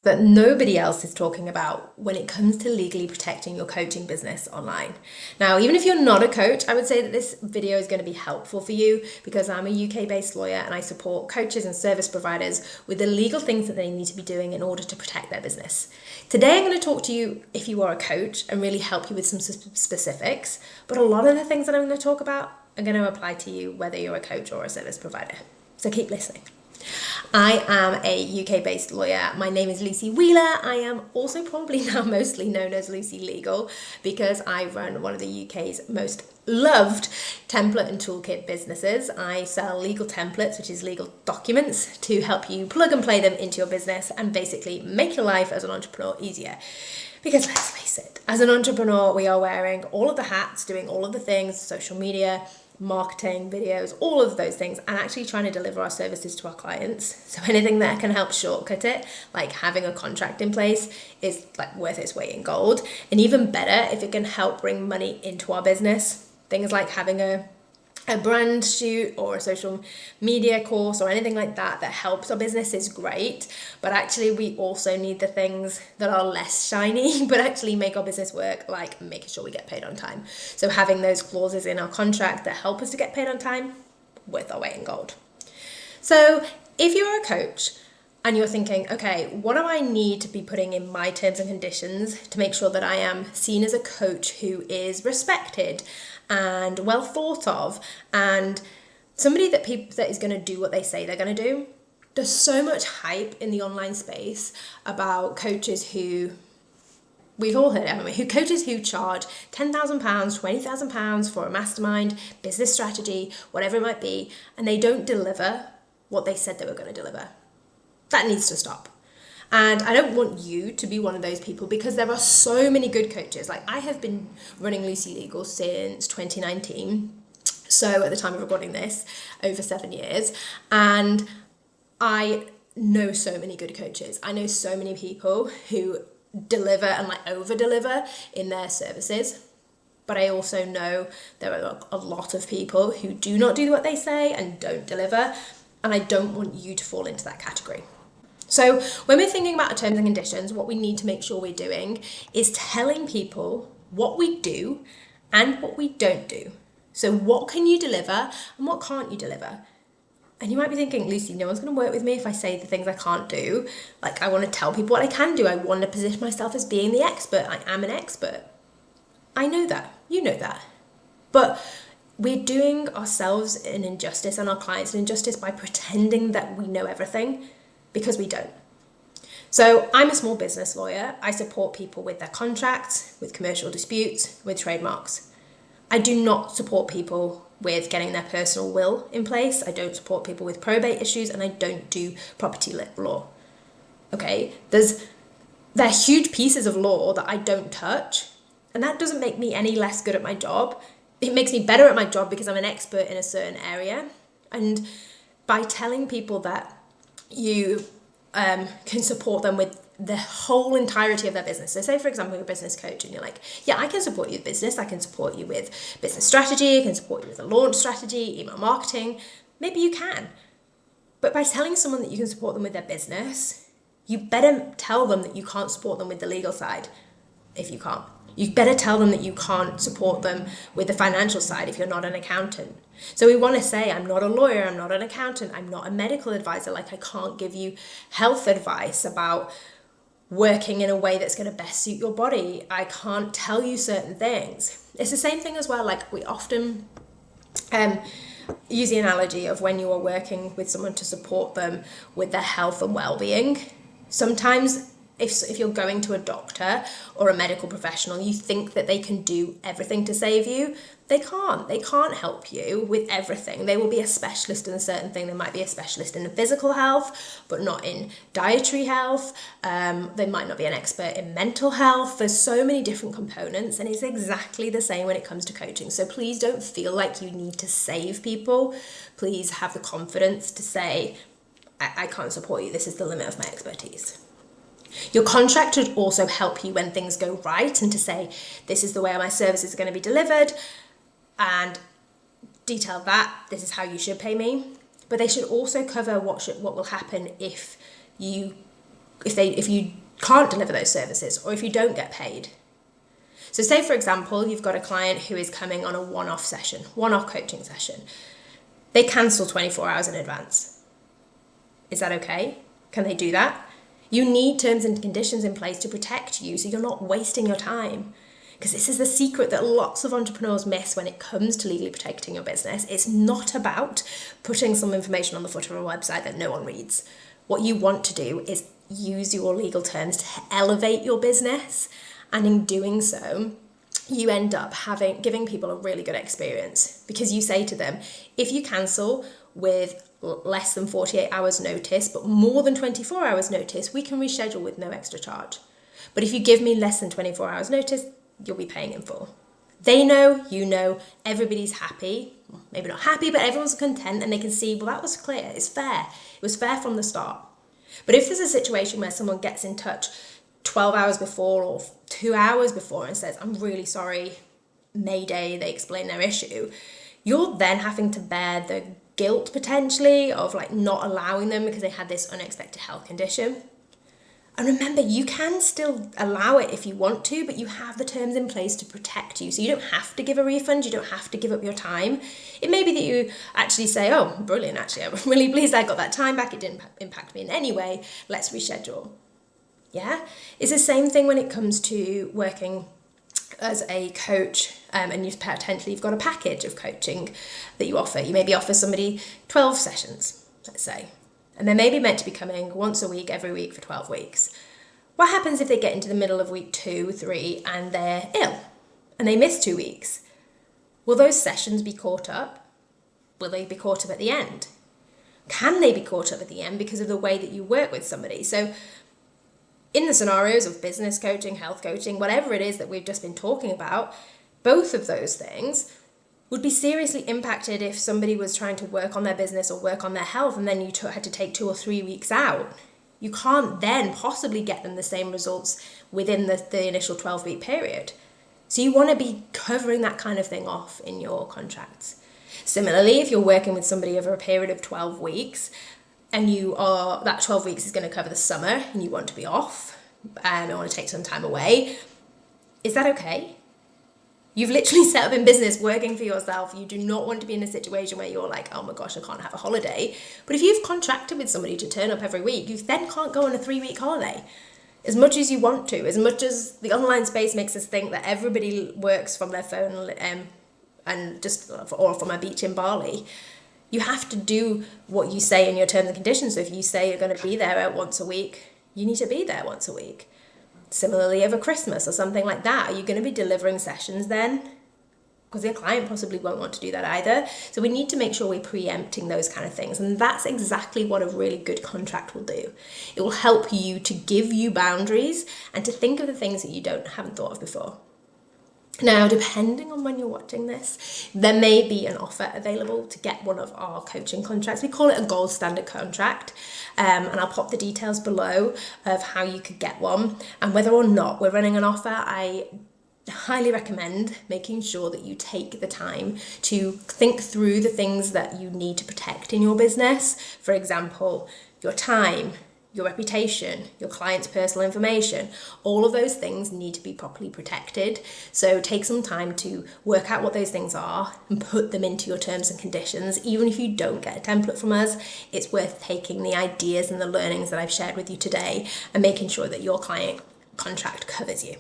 that nobody else is talking about when it comes to legally protecting your coaching business online. Now, even if you're not a coach, I would say that this video is going to be helpful for you because I'm a UK-based lawyer and I support coaches and service providers with the legal things that they need to be doing in order to protect their business. Today, I'm going to talk to you if you are a coach and really help you with some specifics, but a lot of the things that I'm going to talk about are going to apply to you whether you're a coach or a service provider. So keep listening. I am a UK-based lawyer. My name is Lucy Wheeler. I am also probably now mostly known as Lucy Legal because I run one of the UK's most loved template and toolkit businesses. I sell legal templates, which is legal documents, to help you plug and play them into your business and basically make your life as an entrepreneur easier. Because let's face it, as an entrepreneur, we are wearing all of the hats, doing all of the things, social media, marketing, videos, all of those things, and actually trying to deliver our services to our clients. So anything that can help shortcut it, like having a contract in place, is like worth its weight in gold. And even better if it can help bring money into our business. Things like having a brand shoot or a social media course or anything like that that helps our business is great, but actually we also need the things that are less shiny but actually make our business work, like making sure we get paid on time. So having those clauses in our contract that help us to get paid on time, worth our weight in gold. So if you're a coach and you're thinking, okay, what do I need to be putting in my terms and conditions to make sure that I am seen as a coach who is respected and well thought of and somebody that is going to do what they say they're going to do? There's so much hype in the online space about coaches who, we've all heard, haven't we? Who coaches who charge £10,000, £20,000 for a mastermind, business strategy, whatever it might be, and they don't deliver what they said they were going to deliver. That needs to stop. And I don't want you to be one of those people because there are so many good coaches. Like, I have been running Lucy Legal since 2019. So at the time of recording this, over 7 years. And I know so many good coaches. I know so many people who deliver and like over deliver in their services. But I also know there are a lot of people who do not do what they say and don't deliver. And I don't want you to fall into that category. So when we're thinking about our terms and conditions, what we need to make sure we're doing is telling people what we do and what we don't do. So what can you deliver and what can't you deliver? And you might be thinking, Lucy, no one's going to work with me if I say the things I can't do. Like, I want to tell people what I can do. I want to position myself as being the expert. I am an expert. I know that. You know that. But we're doing ourselves an injustice and our clients an injustice by pretending that we know everything, because we don't. So I'm a small business lawyer. I support people with their contracts, with commercial disputes, with trademarks. I do not support people with getting their personal will in place. I don't support people with probate issues, and I don't do property law. Okay, there are huge pieces of law that I don't touch, and that doesn't make me any less good at my job. It makes me better at my job because I'm an expert in a certain area. And by telling people that you can support them with the whole entirety of their business. So say, for example, you're a business coach and you're like, yeah, I can support you with business. I can support you with business strategy. I can support you with a launch strategy, email marketing. Maybe you can. But by telling someone that you can support them with their business, you better tell them that you can't support them with the legal side if you can't. You better tell them that you can't support them with the financial side if you're not an accountant. So we want to say, I'm not a lawyer, I'm not an accountant, I'm not a medical advisor, like I can't give you health advice about working in a way that's going to best suit your body. I can't tell you certain things. It's the same thing as well, like we often use the analogy of when you are working with someone to support them with their health and well-being. Sometimes if you're going to a doctor or a medical professional, you think that they can do everything to save you. They can't. They can't help you with everything. They will be a specialist in a certain thing. They might be a specialist in physical health, but not in dietary health. They might not be an expert in mental health. There's so many different components, and it's exactly the same when it comes to coaching. So please don't feel like you need to save people. Please have the confidence to say, I can't support you. This is the limit of my expertise. Your contract should also help you when things go right and to say, this is the way my services are going to be delivered and detail that, this is how you should pay me. But they should also cover what will happen if you if you can't deliver those services, or if you don't get paid. So say, for example, you've got a client who is coming on a one-off coaching session. They cancel 24 hours in advance. Is that okay? Can they do that? You need terms and conditions in place to protect you so you're not wasting your time. Because this is the secret that lots of entrepreneurs miss when it comes to legally protecting your business. It's not about putting some information on the footer of a website that no one reads. What you want to do is use your legal terms to elevate your business, and in doing so, you end up giving people a really good experience, because you say to them, if you cancel with less than 48 hours notice but more than 24 hours notice, we can reschedule with no extra charge. But if you give me less than 24 hours notice, you'll be paying in full. They know, you know, everybody's happy. Maybe not happy, but everyone's content, and they can see, well, that was clear, it's fair. It was fair from the start. But if there's a situation where someone gets in touch 12 hours before or 2 hours before and says, I'm really sorry, Mayday, they explain their issue, you're then having to bear the guilt potentially of like not allowing them because they had this unexpected health condition. And remember, you can still allow it if you want to, but you have the terms in place to protect you. So you don't have to give a refund, you don't have to give up your time. It may be that you actually say, oh, brilliant, actually, I'm really pleased I got that time back, it didn't impact me in any way, let's reschedule. Yeah? It's the same thing when it comes to working as a coach, and you've got a package of coaching that you offer. You maybe offer somebody 12 sessions, let's say, and they may be meant to be coming once a week, every week for 12 weeks. What happens if they get into the middle of week 2, 3, and they're ill, and they miss 2 weeks? Will those sessions be caught up? Will they be caught up at the end? Can they be caught up at the end because of the way that you work with somebody? So in the scenarios of business coaching, health coaching, whatever it is that we've just been talking about, both of those things would be seriously impacted if somebody was trying to work on their business or work on their health, and then you had to take 2 or 3 weeks out. You can't then possibly get them the same results within the initial 12-week period. So you want to be covering that kind of thing off in your contracts. Similarly, if you're working with somebody over a period of 12 weeks, and that 12 weeks is going to cover the summer, and you want to be off, and want to take some time away, is that okay? You've literally set up in business working for yourself. You do not want to be in a situation where you're like, oh my gosh, I can't have a holiday. But if you've contracted with somebody to turn up every week, you then can't go on a 3-week holiday. As much as you want to, as much as the online space makes us think that everybody works from their phone or from a beach in Bali, you have to do what you say in your terms and conditions. So if you say you're going to be there once a week, you need to be there once a week. Similarly, over Christmas or something like that, are you going to be delivering sessions then? Because your client possibly won't want to do that either. So we need to make sure we're preempting those kind of things. And that's exactly what a really good contract will do. It will help you to give you boundaries and to think of the things that you haven't thought of before. Now, depending on when you're watching this, there may be an offer available to get one of our coaching contracts. We call it a gold standard contract, and I'll pop the details below of how you could get one. And whether or not we're running an offer, I highly recommend making sure that you take the time to think through the things that you need to protect in your business. For example, your time, your reputation, your client's personal information, all of those things need to be properly protected. So take some time to work out what those things are and put them into your terms and conditions. Even if you don't get a template from us, it's worth taking the ideas and the learnings that I've shared with you today and making sure that your client contract covers you.